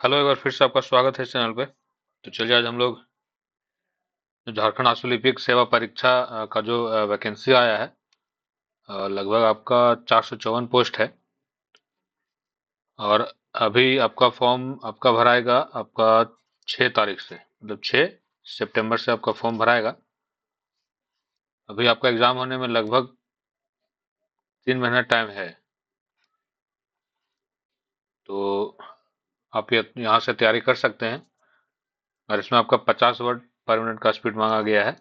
Hello, एक बार फिर से आपका स्वागत है इस चैनल पे। तो चलिए आज हम लोग जो झारखंड आशु लिपिक सेवा परीक्षा का जो वैकेंसी आया है, लगभग आपका 454 पोस्ट है। और अभी आपका फॉर्म आपका भराएगा आपका 6 तारीख से, मतलब 6 सितंबर से आपका फॉर्म भराएगा। अभी आपका एग्जाम होने में लगभग 3 महीना टाइम है। तो आप ये यहाँ से तैयारी कर सकते हैं। और इसमें आपका 50 वर्ड पर मिनट का स्पीड मांगा गया है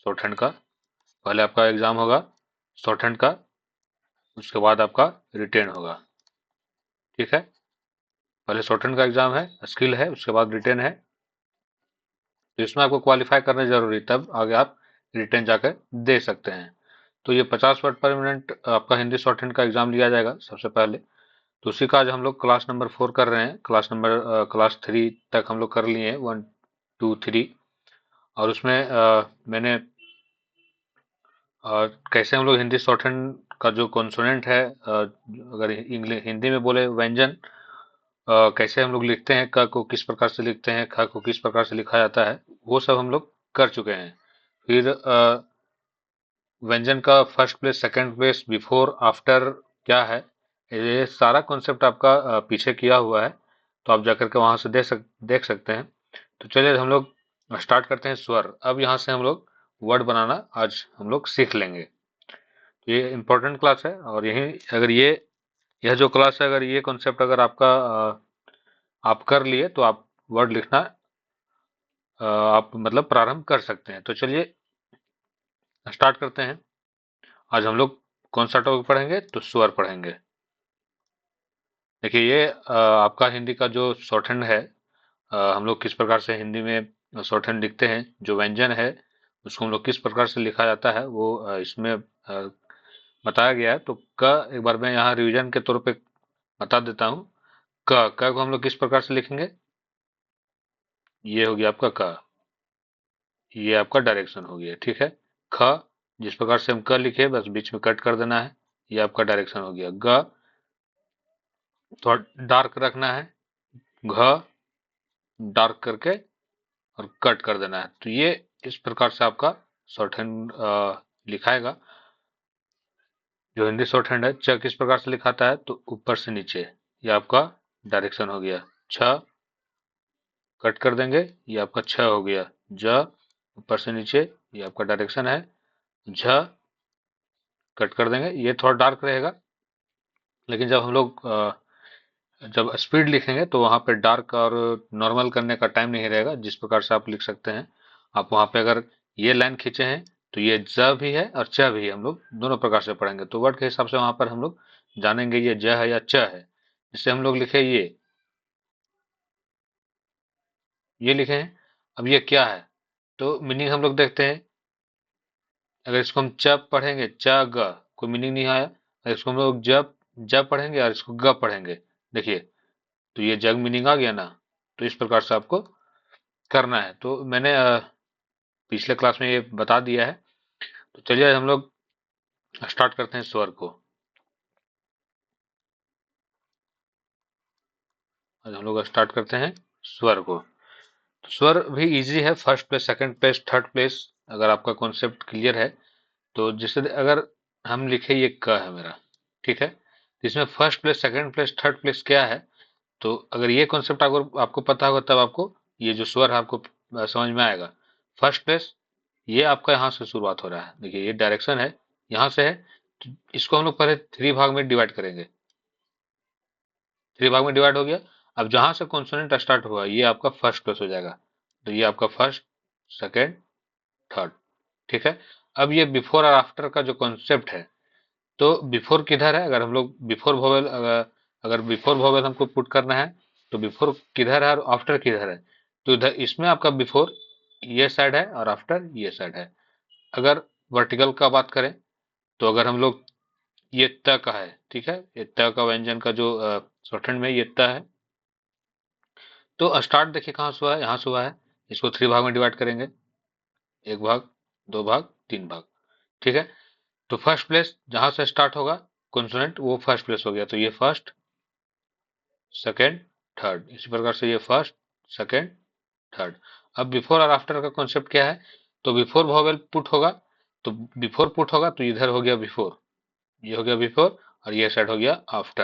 शॉर्ट हैंड का। पहले आपका एग्जाम होगा शॉर्ट हैंड का, उसके बाद आपका रिटेन होगा। ठीक है, पहले शॉर्ट हैंड का एग्जाम है, स्किल है, उसके बाद रिटेन है। तो इसमें आपको क्वालिफाई करना जरूरी, तब आगे आप रिटेन जाकर दे सकते हैं। तो ये 50 वर्ड पर मिनट आपका हिंदी शॉर्ट हैंड का एग्जाम लिया जाएगा सबसे पहले। तो उसी का आज हम लोग क्लास नंबर 4 कर रहे हैं। क्लास 3 तक हम लोग कर लिए हैं, 1 2 3। और उसमें मैंने कैसे हम लोग हिंदी शॉर्ट हैंड का जो कॉन्सोनेंट है, अगर इंग्लिश हिंदी में बोले व्यंजन, कैसे हम लोग लिखते हैं, क को किस प्रकार से लिखते हैं, ख को किस प्रकार से लिखा जाता है, वो सब हम लोग कर चुके हैं। फिर व्यंजन का first place, second place, before, after क्या है, ये सारा कॉन्सेप्ट आपका पीछे किया हुआ है। तो आप जाकर के वहां से देख सकते हैं। तो चलिए हम लोग स्टार्ट करते हैं स्वर। अब यहाँ से हम लोग वर्ड बनाना आज हम लोग सीख लेंगे। ये इम्पोर्टेंट क्लास है, और यही अगर यह जो क्लास है, अगर ये कॉन्सेप्ट अगर आपका आप कर लिए तो आप वर्ड लिखना आप मतलब प्रारंभ कर सकते हैं। तो चलिए स्टार्ट करते हैं। आज हम लोग कौन सा टॉपिक पढ़ेंगे, तो स्वर पढ़ेंगे। देखिए ये आपका हिंदी का जो शॉर्ट हैंड है, हम लोग किस प्रकार से हिंदी में शॉर्ट हैंड लिखते हैं, जो व्यंजन है उसको हम लोग किस प्रकार से लिखा जाता है, वो इसमें बताया गया है। तो क एक बार मैं यहाँ रिवीजन के तौर पे बता देता हूँ। क को हम लोग किस प्रकार से लिखेंगे, ये हो गया आपका क, ये आपका डायरेक्शन हो गया। ठीक है, ख जिस प्रकार से हम क लिखे बस बीच में कट कर देना है, ये आपका डायरेक्शन हो गया। ग थोड़ा डार्क रखना है, घ डार्क करके और कट कर देना है। तो ये इस प्रकार से आपका शॉर्ट हैंड लिखाएगा। जो हिंदी शॉर्ट हैंड है, च किस प्रकार से लिखाता है, तो ऊपर से नीचे, ये आपका डायरेक्शन हो गया। छ कट कर देंगे, ये आपका छ हो गया। ज ऊपर से नीचे, ये आपका डायरेक्शन है। झ कट कर देंगे, ये थोड़ा डार्क रहेगा। लेकिन जब हम लोग जब स्पीड लिखेंगे तो वहां पे डार्क और नॉर्मल करने का टाइम नहीं रहेगा। जिस प्रकार से आप लिख सकते हैं, आप वहां पे अगर ये लाइन खींचे हैं तो ये ज भी है और च भी है, हम लोग दोनों प्रकार से पढ़ेंगे। तो वर्ड के हिसाब से वहां पर हम लोग जानेंगे ये ज है या च है। जिससे हम लोग लिखे ये लिखे हैं। अब ये क्या है, तो मीनिंग हम लोग देखते हैं। अगर इसको हम च पढ़ेंगे, च ग, कोई मीनिंग नहीं आया। अगर इसको हम लोग जब पढ़ेंगे और इसको ग पढ़ेंगे, देखिए, तो ये जग मीनिंग आ गया ना। तो इस प्रकार से आपको करना है। तो मैंने पिछले क्लास में ये बता दिया है। तो चलिए हम लोग स्टार्ट करते हैं स्वर को। आज हम लोग स्टार्ट करते हैं स्वर को। स्वर भी इजी है, first place, second place, third place, अगर आपका कॉन्सेप्ट क्लियर है। तो जैसे अगर हम लिखे ये क है मेरा, ठीक है, इसमें first place, second place, third place क्या है, तो अगर ये कॉन्सेप्ट अगर आपको पता होगा तब आपको ये जो स्वर है आपको समझ में आएगा। फर्स्ट प्लेस, ये आपका यहाँ से शुरुआत हो रहा है, देखिए ये डायरेक्शन है, यहाँ से है। तो इसको हम लोग पहले 3 भाग में डिवाइड करेंगे। 3 भाग में डिवाइड हो गया। अब जहां से कॉन्सोनेंट स्टार्ट हुआ ये आपका फर्स्ट प्लेस हो जाएगा। तो ये आपका फर्स्ट, सेकेंड, थर्ड। ठीक है, अब ये बिफोर और आफ्टर का जो कॉन्सेप्ट है, तो बिफोर किधर है, अगर हम लोग बिफोर वोवेल, अगर बिफोर वोवेल हमको पुट करना है तो बिफोर किधर है और आफ्टर किधर है, तो इधर इसमें आपका बिफोर ये साइड है और आफ्टर ये साइड है। अगर वर्टिकल का बात करें, तो अगर हम लोग ये त का है, ठीक है, ये त का व्यंजन का जो शॉर्टहैंड में ये त है, तो स्टार्ट देखिए कहाँ से हुआ है, यहाँ से हुआ है। इसको 3 भाग में डिवाइड करेंगे, 1 भाग, 2 भाग, 3 भाग। ठीक है, तो फर्स्ट प्लेस जहां से स्टार्ट होगा कॉन्सोनेंट, वो फर्स्ट प्लेस हो गया। तो ये फर्स्ट, सेकेंड, थर्ड। इसी प्रकार से ये फर्स्ट, सेकेंड, थर्ड। अब बिफोर और आफ्टर का कॉन्सेप्ट क्या है? तो बिफोर वॉवेल पुट होगा, तो बिफोर पुट होगा तो इधर हो गया बिफोर, ये हो गया बिफोर, और ये सेट हो गया आफ्टर।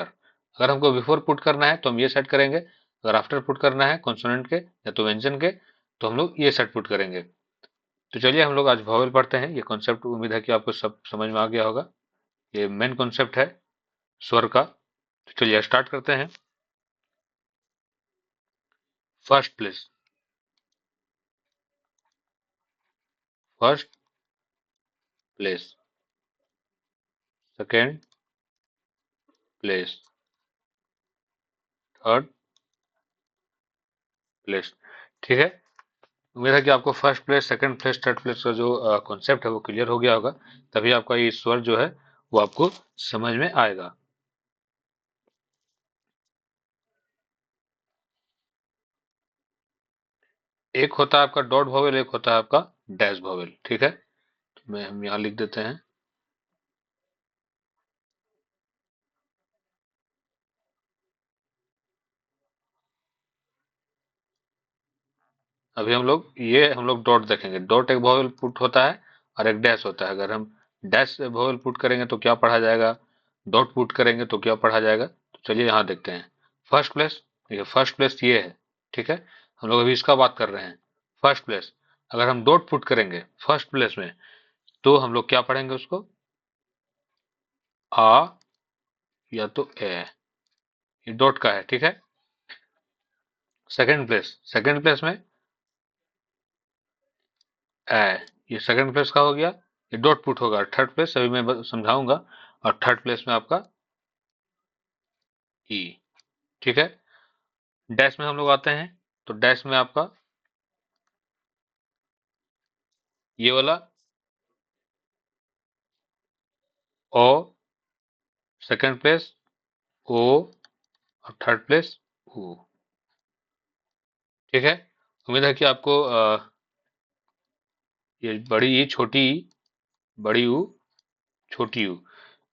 अगर हमको बिफोर पुट करना है तो हम ये सेट करेंगे, अगर आफ्टर पुट करना है कॉन्सोनेंट के या तो व्यंजन के तो हम लोग ये सेट पुट करेंगे। तो चलिए हम लोग आज वॉवेल पढ़ते हैं। ये कॉन्सेप्ट उम्मीद है कि आपको सब समझ में आ गया होगा। ये मेन कॉन्सेप्ट है स्वर का। तो चलिए स्टार्ट करते हैं। First place, first place, second place, third place. ठीक है, उम्मीद है कि आपको first place, second place, third place का जो कॉन्सेप्ट है वो क्लियर हो गया होगा। तभी आपका ये स्वर जो है वो आपको समझ में आएगा। एक होता है आपका डॉट वॉवेल, एक होता है आपका डैश वॉवेल। ठीक है, तो हम यहाँ लिख देते हैं। अभी हम लोग डॉट देखेंगे। डॉट एक वॉवेल पुट होता है और एक डैश होता है। अगर हम डैश वॉवेल पुट करेंगे तो क्या पढ़ा जाएगा, डॉट पुट करेंगे तो क्या पढ़ा जाएगा। तो चलिए यहाँ देखते हैं। फर्स्ट प्लेस, देखिए फर्स्ट प्लेस ये है। ठीक है, हम लोग अभी इसका बात कर रहे हैं। फर्स्ट प्लेस, अगर हम डॉट पुट करेंगे फर्स्ट प्लेस में तो हम लोग क्या पढ़ेंगे उसको, आ या तो ए। ये डॉट का है। ठीक है, सेकंड प्लेस, सेकंड प्लेस में ए, ये सेकंड प्लेस का हो गया, ये डॉट पुट होगा। थर्ड प्लेस अभी मैं समझाऊंगा। और थर्ड प्लेस में आपका ई। ठीक है, डैश में हम लोग आते हैं तो डैश में आपका ये वाला ओ, सेकंड प्लेस ओ, और थर्ड प्लेस ऊ। ठीक है, उम्मीद है कि आपको ये बड़ी ई, छोटी ई, बड़ी ऊ, छोटी ऊ,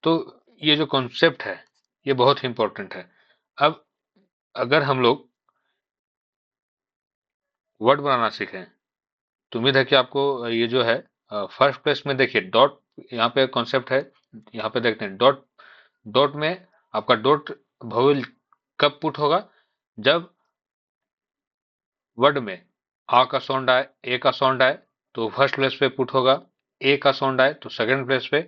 तो ये जो कॉन्सेप्ट है ये बहुत ही इंपॉर्टेंट है। अब अगर हम लोग वर्ड बनाना सीखें तो उम्मीद है कि आपको ये जो है फर्स्ट प्लेस में देखिए डॉट, यहाँ पे कॉन्सेप्ट है। यहाँ पे देखते हैं डॉट, डॉट में आपका डॉट वोवेल कब पुट होगा, जब वर्ड में आ का साउंड आए, ए का साउंड आए तो फर्स्ट प्लेस पे पुट होगा, ए का साउंड आए तो सेकंड प्लेस पे,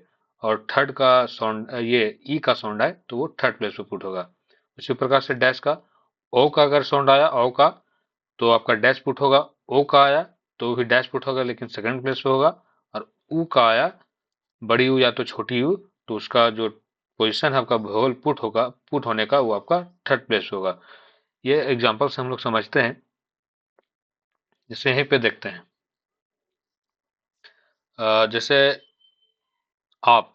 और थर्ड का साउंड ये ई का साउंड आए तो वो थर्ड प्लेस पे पुट होगा। उसी प्रकार से डैश का, ओ का अगर साउंड आया, ओ का, तो आपका डैश पुट होगा। ओ का आया तो भी डैश पुट होगा लेकिन सेकंड प्लेस पे होगा। और ऊ का आया, बड़ी ऊ या तो छोटी ऊ, तो उसका जो पोजीशन है आपका वोवेल पुट होगा, पुट होने का, वो आपका थर्ड प्लेस होगा। ये एग्जांपल से हम लोग समझते हैं, जैसे यहीं पे देखते हैं। जैसे आप,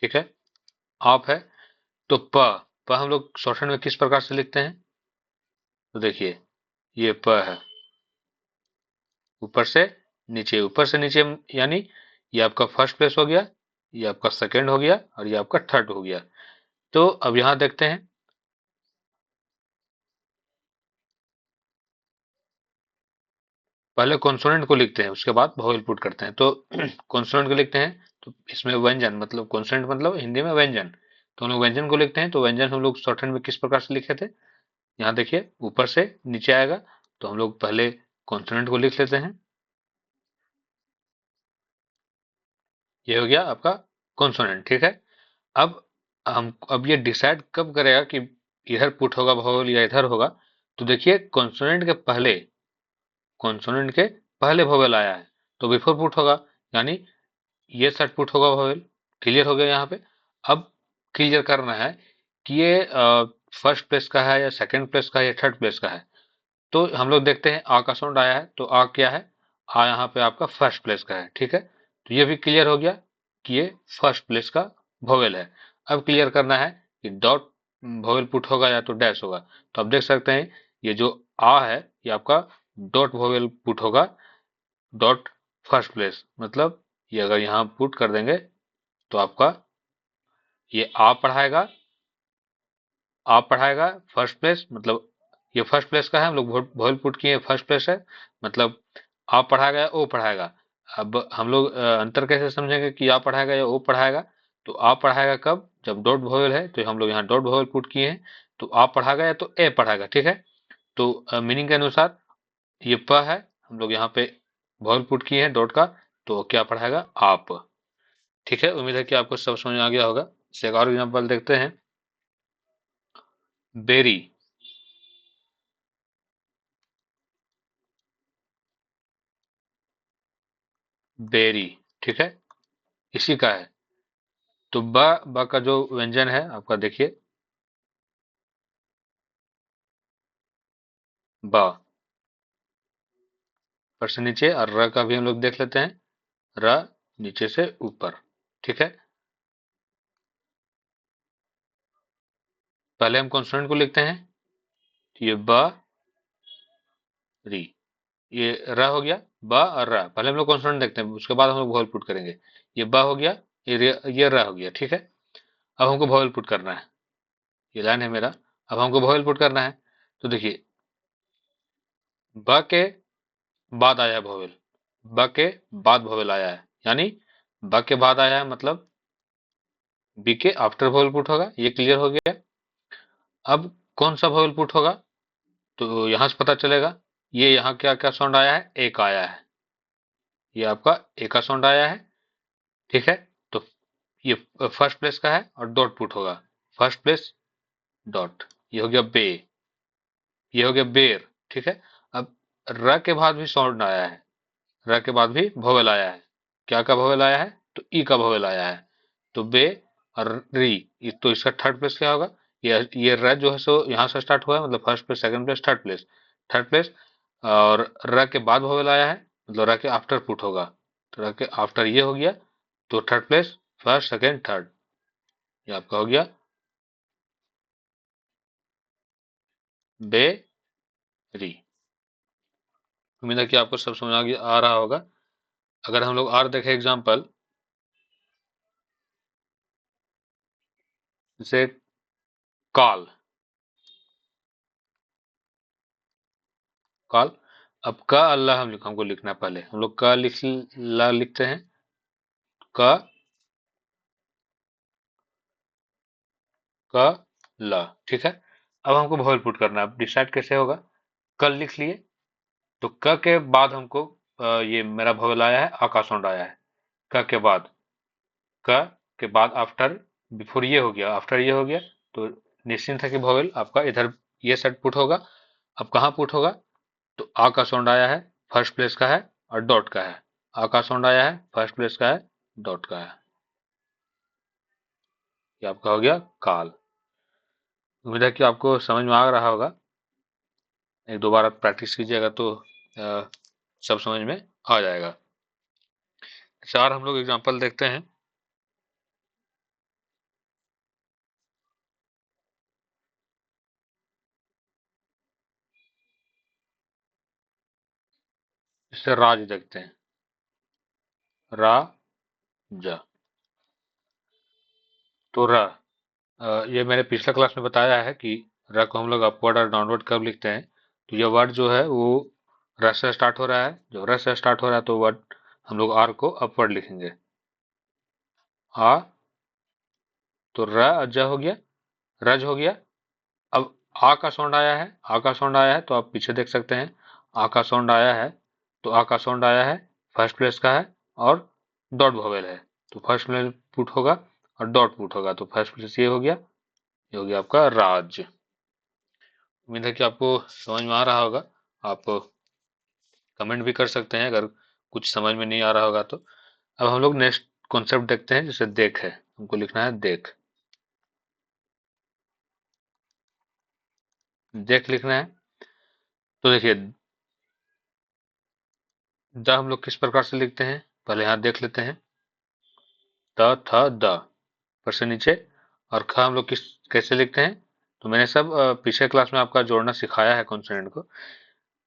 ठीक है, आप है तो प हम लोग शॉर्टहैंड में किस प्रकार से लिखते हैं, तो देखिए ये प है, ऊपर से नीचे, ऊपर से नीचे, यानी ये आपका फर्स्ट प्लेस हो गया, ये आपका सेकंड हो गया, और ये आपका थर्ड हो गया। तो अब यहां देखते हैं, पहले कॉन्सोनेंट को लिखते हैं उसके बाद वोवेल पुट करते हैं। तो कॉन्सोनेंट को लिखते हैं तो इसमें व्यंजन, मतलब कॉन्सोनेंट मतलब हिंदी में व्यंजन, तो हम लोग व्यंजन को लिखते हैं। तो व्यंजन हम लोग शॉर्टहैंड में किस प्रकार से लिखे थे, यहाँ देखिए ऊपर से नीचे आएगा, तो हम लोग पहले कॉन्सोनेंट को लिख लेते हैं। ये हो गया आपका कॉन्सोनेंट। ठीक है, अब हम, अब ये डिसाइड कब करेगा कि इधर पुट होगा वोवेल या इधर होगा, तो देखिए कॉन्सोनेंट के पहले, कॉन्सोनेंट के पहले वोवेल आया है तो बिफोर पुट होगा, यानी ये सेट पुट होगा वोवेल। क्लियर हो गया यहाँ पे। अब क्लियर करना है कि ये फर्स्ट प्लेस का है या सेकंड प्लेस का है या थर्ड प्लेस का है। तो हम लोग देखते हैं आ का साउंड आया है तो आ क्या है, आ यहाँ पे आपका फर्स्ट प्लेस का है। ठीक है, तो ये भी क्लियर हो गया कि ये फर्स्ट प्लेस का वोवेल है। अब क्लियर करना है कि डॉट वोवेल पुट होगा या तो डैश होगा। तो आप देख सकते हैं ये जो आ है ये आपका डॉट वोवेल पुट होगा, डॉट फर्स्ट प्लेस, मतलब ये अगर यहाँ पुट कर देंगे तो आपका ये आप पढ़ाएगा फर्स्ट प्लेस, मतलब ये फर्स्ट प्लेस का है, हम लोग वोवेल पुट किए फर्स्ट प्लेस है, मतलब आप पढ़ाएगा या ओ पढ़ाएगा। अब हम लोग अंतर कैसे समझेंगे कि आप पढ़ाएगा या ओ पढ़ाएगा। तो आप पढ़ाएगा कब, जब डॉट वोवेल है, तो हम लोग यहाँ डॉट वोवेल पुट किए हैं, तो आप पढ़ाएगा या तो ए पढ़ाएगा, ठीक है। तो मीनिंग के अनुसार ये प है, हम लोग यहाँ पे वोवेल पुट किए हैं डॉट का, तो क्या पढ़ाएगा, आप। ठीक है, उम्मीद है कि आपको सब समझ में आ गया होगा। इसे एक और एग्जाम्पल देखते हैं। बेरी, बेरी, ठीक है, इसी का है। तो ब का जो व्यंजन है आपका देखिए, ब पर से नीचे, और र का भी हम लोग देख लेते हैं, र नीचे से ऊपर, ठीक है। पहले हम कॉन्सोनेंट को लिखते हैं, तो ये ब री, ये र हो गया, ब और र। पहले हम लोग कॉन्सोनेंट देखते हैं, उसके बाद हम लोग वोवेल पुट करेंगे। ये ब हो गया, ये र हो गया, ठीक है। अब हमको वोवेल पुट करना है, ये लाइन है मेरा। अब हमको वोवेल पुट करना है, तो देखिए ब के बाद आया है वोवेल, ब के बाद वोवेल आया है, यानी ब के बाद आया है, मतलब बी के आफ्टर वोवेल पुट होगा, ये क्लियर हो गया। अब कौन सा वोवेल पुट होगा, तो यहां से पता चलेगा। ये यहाँ क्या क्या साउंड आया है, एक आया है, ये आपका एक का साउंड आया है, ठीक है। तो ये फर्स्ट प्लेस का है और डॉट पुट होगा, फर्स्ट प्लेस डॉट, ये हो गया बे, ये हो गया बेर, ठीक है। अब र के बाद भी साउंड आया है, र के बाद भी वोवेल आया है, क्या का वोवेल आया है, तो ई का वोवेल आया है, तो बे और री, तो इसका थर्ड प्लेस क्या होगा, ये र जो है सो यहाँ से स्टार्ट हुआ है, मतलब first place, second place, third place, third place. और र के बाद वोवेल आया है, मतलब र के आफ्टर पुट होगा, तो र के आफ्टर ये हो गया, तो third place, first second third, ये आपका हो गया बेरी। उम्मीद है कि आपको सब समझ आ रहा होगा। अगर हम लोग और देखें एग्जाम्पल, जैसे कॉल, कॉल। अब का अल्लाह हमको लिखना है, पहले हम लोग का ला लिखते हैं, का का ला, ठीक है। अब हमको वोवेल पुट करना है, अब डिसाइड कैसे होगा, कल लिख लिए, तो क के बाद हमको ये मेरा वोवेल आया है, आ का साउंड आया है, क के बाद, क के बाद आफ्टर, बिफोर ये हो गया, आफ्टर ये हो गया, तो निश्चिंत है कि वोवेल आपका इधर ये साइड पुट होगा। अब कहाँ पुट होगा, तो आ का साउंड आया है, फर्स्ट प्लेस का है और डॉट का है, आ का साउंड आया है, फर्स्ट प्लेस का है, डॉट का है, ये आपका हो गया काल। उम्मीद है कि आपको समझ में आ रहा होगा। एक दो बार आप प्रैक्टिस कीजिएगा तो सब समझ में आ जाएगा। चार हम लोग एग्जांपल देखते हैं। इससे राज देखते हैं, रा जा, तो रा, ये मैंने पिछला क्लास में बताया है कि रा को हम लोग अपवर्ड और डाउनवर्ड कब लिखते हैं। तो ये वर्ड जो है वो र से स्टार्ट हो रहा है, जब र से स्टार्ट हो रहा है तो वर्ड हम लोग आर को अपवर्ड लिखेंगे, आ, तो र अज्जा हो गया, रज हो गया। अब आ का साउंड आया है, आ का साउंड आया है, तो आप पीछे देख सकते हैं, आ का साउंड आया है, तो आ का साउंड आया है, फर्स्ट प्लेस का है और डॉट वोवेल है, तो फर्स्ट प्लेस पुट होगा और डॉट पुट होगा, तो फर्स्ट प्लेस ये हो गया, ये हो गया आपका राज। उम्मीद है कि आपको समझ में आ रहा होगा। आप कमेंट भी कर सकते हैं अगर कुछ समझ में नहीं आ रहा होगा तो। अब हम लोग नेक्स्ट कॉन्सेप्ट देखते हैं, जैसे देख है, हमको लिखना है देख, देख लिखना है। तो देखिए द हम लोग किस प्रकार से लिखते हैं, पहले यहाँ देख लेते हैं, त थ द पर से नीचे, और ख हम लोग किस कैसे लिखते हैं, तो मैंने सब पिछले क्लास में आपका जोड़ना सिखाया है कॉन्सोनेंट को।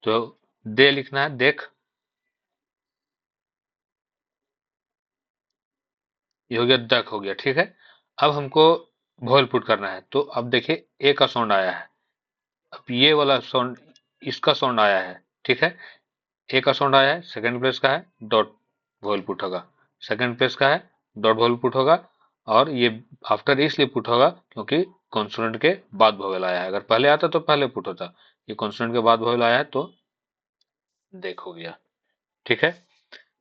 तो दे लिखना है, देख, ये हो गया, दक हो गया, ठीक है। अब हमको वोवेल पुट करना है, तो अब देखिए ए का साउंड आया है, अब ये वाला साउंड, इसका साउंड आया है, ठीक है। ए का साउंड आया है, सेकंड प्लेस का है, डॉट वोवेल पुट होगा। सेकंड प्लेस का है, डॉट वोवेल पुट होगा। और ये आफ्टर इसलिए पुट होगा क्योंकि कॉन्सोनेंट के बाद वोवेल आया है। अगर पहले आता तो पहले पुट होता, ये कॉन्सोनेंट के बाद वोवेल आया है तो देख हो गया, ठीक है।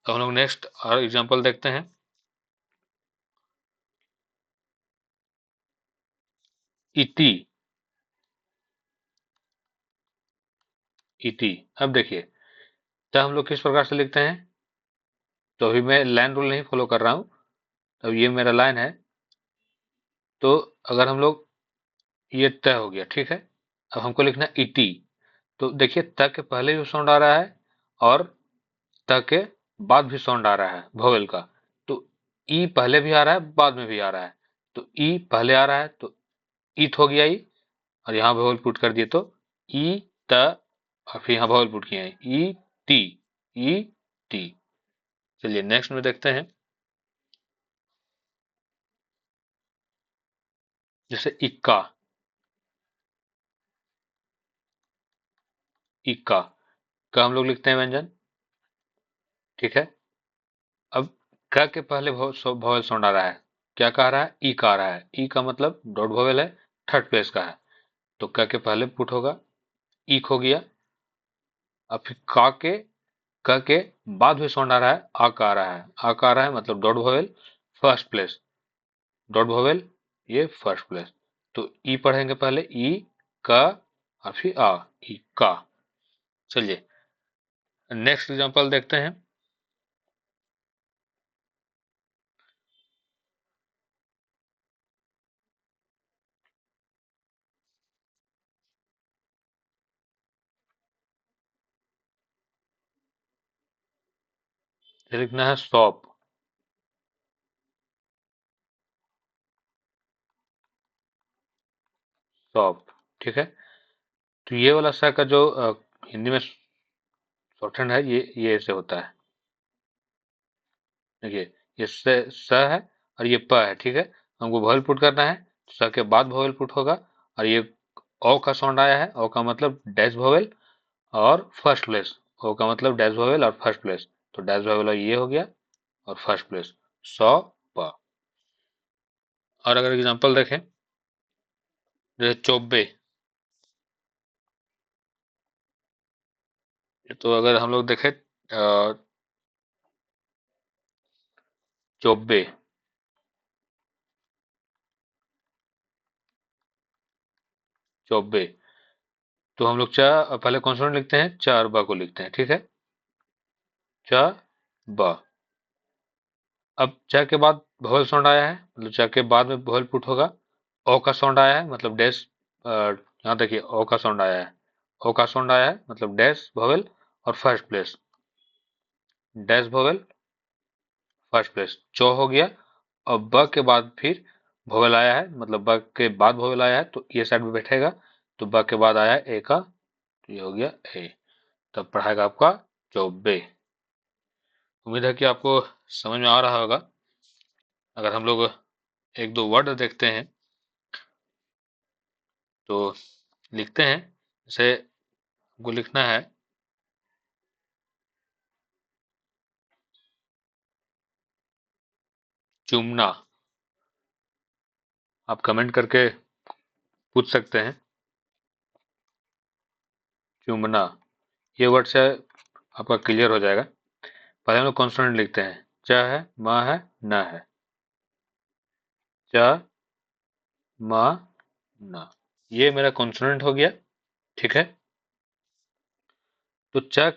तो हम लोग नेक्स्ट और एग्जांपल देखते हैं। इटी, इटी। अब देखिए, तो हम लोग किस प्रकार से लिखते हैं, तो अभी मैं लाइन रूल नहीं फॉलो कर रहा हूं, तो ये मेरा लाइन है। तो अगर हम लोग, ये तय हो गया, ठीक है। अब हमको लिखना है ईटी, तो देखिए त के पहले भी साउंड आ रहा है और त के बाद भी साउंड आ रहा है वोवेल का। तो ई पहले भी आ रहा है, बाद में भी आ रहा है। तो ई पहले आ रहा है तो ईट हो गया ई, और यहाँ वोवेल पुट कर दिए तो ई त, और फिर यहाँ वोवेल पुट किए हैं ई टी, ई टी। चलिए नेक्स्ट में देखते हैं, जैसे इक्का, इक्का का हम लोग लिखते हैं व्यंजन, ठीक है। अब क के पहले वोवेल साउंड आ रहा है, क्या कह रहा है, ई का आ रहा है। ई का मतलब डॉट वोवेल है, थर्ड प्लेस का है, तो क के पहले पुट होगा, ईक हो गया। अब फिर क के बाद भी साउंड आ रहा है, आ का आ रहा है, आ का आ रहा है मतलब dot vowel first place, dot vowel ये फर्स्ट प्लेस। तो ई पढ़ेंगे पहले, ई का और फिर आ, ई का। चलिए नेक्स्ट एग्जांपल देखते हैं। लिखना है शॉप, शॉप, ठीक है। तो ये वाला स का जो हिंदी में शॉर्टहैंड है, ये ऐसे होता है, देखिए ये स है और ये प है, ठीक है। हमको वोवेल पुट करना है, स के बाद वोवेल पुट होगा, और ये ओ का साउंड आया है, ओ का मतलब डैश वोवेल और फर्स्ट प्लेस, ओ का मतलब डैश वोवेल और फर्स्ट प्लेस, तो डैश वोवेल ये हो गया और फर्स्ट प्लेस, सौ प। और अगर एग्जांपल देखें, जैसे चौबे, तो अगर हम लोग देखें चौबे, चौबे, तो हम लोग च पहले कॉन्सोनेंट लिखते हैं, च और ब को लिखते हैं, ठीक है। च ब। अब च के बाद वोवेल साउंड आया है, मतलब च के बाद में वोवेल पुट होगा। ओ का साउंड आया है मतलब डैश, यहाँ देखिए ओ का साउंड आया है, ओ का साउंड आया है मतलब डैश वोवेल और first place, dash vowel first place, चौ हो गया। और ब के बाद फिर वोवेल आया है, मतलब ब के बाद वोवेल आया है तो ये साइड में बैठेगा, तो ब के बाद आया है ए का, तो ये हो गया ए, तब पढ़ाएगा आपका चौबे। उम्मीद है कि आपको समझ में आ रहा होगा। अगर हम लोग एक दो वर्ड देखते हैं तो लिखते हैं, जैसे को लिखना है चुमना, आप कमेंट करके पूछ सकते हैं, चुमना, ये वर्ड से आपका क्लियर हो जाएगा। पहले हम लोग कॉन्सोनेंट लिखते हैं, च है, म है, न है, च म न, ये मेरा कॉन्सोनेंट हो गया, ठीक है। तो च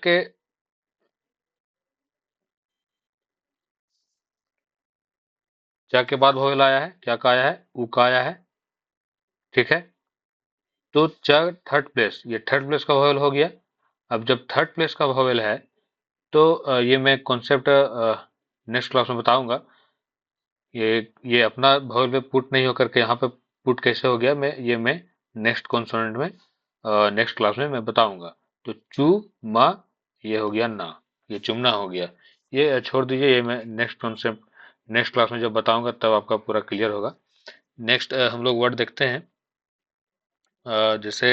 के बाद वोवेल आया है, क्या का आया है, उ का आया है, ठीक है। तो च थर्ड प्लेस, ये थर्ड प्लेस का वोवेल हो गया। अब जब थर्ड प्लेस का वोवेल है तो ये मैं कॉन्सेप्ट नेक्स्ट क्लास में बताऊंगा। ये अपना वोवेल पे पुट नहीं होकर के यहाँ पे पुट कैसे हो गया, मैं नेक्स्ट कॉन्सोनेंट में नेक्स्ट क्लास में मैं बताऊंगा। तो चू मा, ये हो गया ना, ये चुमना हो गया। ये छोड़ दीजिए, ये मैं नेक्स्ट कॉन्सेप्ट नेक्स्ट क्लास में जब बताऊंगा तब आपका पूरा क्लियर होगा। नेक्स्ट हम लोग वर्ड देखते हैं, जैसे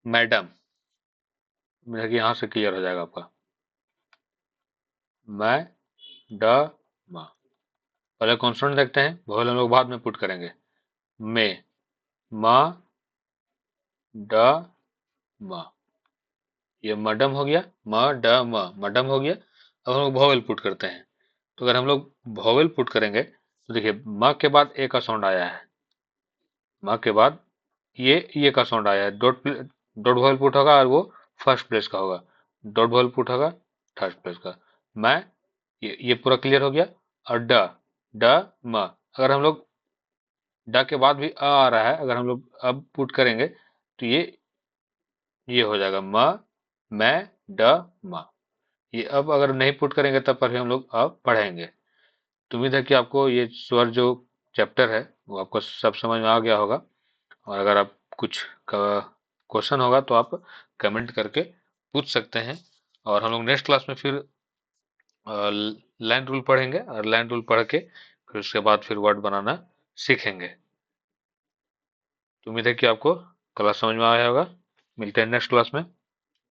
मैडम। मेरा कि यहाँ से क्लियर हो जाएगा आपका। मैं ड म। पहले कॉन्सोनेंट देखते हैं, वोवेल हम लोग बाद में पुट करेंगे। मे, म, ड, म। ये मडम हो गया, म ड म, मडम हो गया। अब हम लोग वोवेल पुट करते हैं। तो अगर हम लोग वोवेल पुट करेंगे तो देखिए म के बाद ए का साउंड आया है, म के बाद ये का साउंड आया है। डॉट डॉट वोवेल पुट होगा और वो फर्स्ट प्लेस का होगा। डॉट वोवेल पुट होगा थर्ड प्लेस का। मैं, ये पूरा क्लियर हो गया। और ड, ड म। अगर हम लोग ड के बाद भी आ रहा है, अगर हम लोग अब पुट करेंगे तो ये हो जाएगा म, मैं, ड, म। ये अब अगर नहीं पुट करेंगे तब पर भी हम लोग अब पढ़ेंगे। तो उम्मीद है कि आपको ये स्वर जो चैप्टर है वो आपको सब समझ में आ गया होगा। और अगर आप कुछ क्वेश्चन होगा तो आप कमेंट करके पूछ सकते हैं। और हम लोग नेक्स्ट क्लास में फिर लाइन रूल पढ़ेंगे, और लाइन रूल पढ़ के फिर उसके बाद फिर वर्ड बनाना सीखेंगे। तो उम्मीद है कि आपको क्लास समझ में आया होगा। मिलते हैं नेक्स्ट क्लास में।